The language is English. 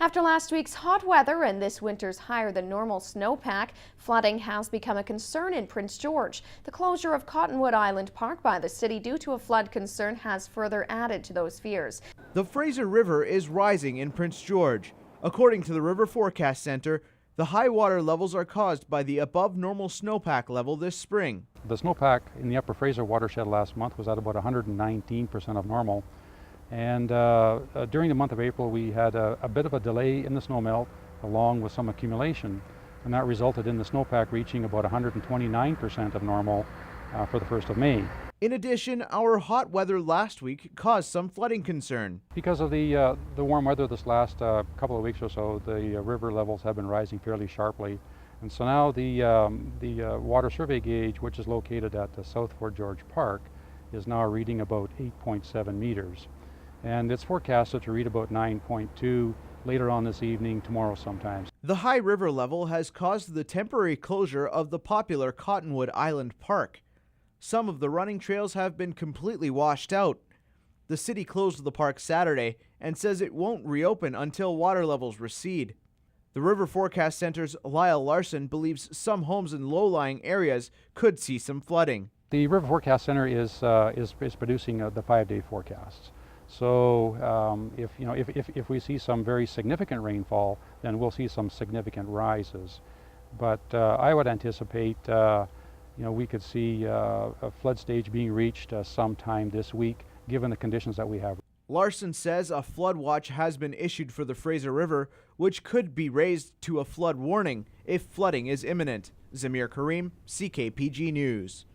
After last week's hot weather and this winter's higher than normal snowpack, flooding has become a concern in Prince George. The closure of Cottonwood Island Park by the city due to a flood concern has further added to those fears. The Fraser River is rising in Prince George. According to the River Forecast Center, the high water levels are caused by the above normal snowpack level this spring. The snowpack in the upper Fraser watershed last month was at about 119% of normal. And during the month of April, we had a bit of a delay in the snowmelt along with some accumulation. And that resulted in the snowpack reaching about 129% of normal for the 1st of May. In addition, our hot weather last week caused some flooding concern. Because of the warm weather this last couple of weeks or so, the river levels have been rising fairly sharply. And so now the water survey gauge, which is located at the South Fort George Park, is now reading about 8.7 meters. And it's forecasted to read about 9.2 later on this evening, tomorrow sometimes. The high river level has caused the temporary closure of the popular Cottonwood Island Park. Some of the running trails have been completely washed out. The city closed the park Saturday and says it won't reopen until water levels recede. The River Forecast Center's Lyle Larson believes some homes in low-lying areas could see some flooding. The River Forecast Center is producing the 5-day forecasts. So if we see some very significant rainfall, then we'll see some significant rises. But I would anticipate we could see a flood stage being reached sometime this week, given the conditions that we have. Larson says a flood watch has been issued for the Fraser River, which could be raised to a flood warning if flooding is imminent. Zamir Karim, CKPG News.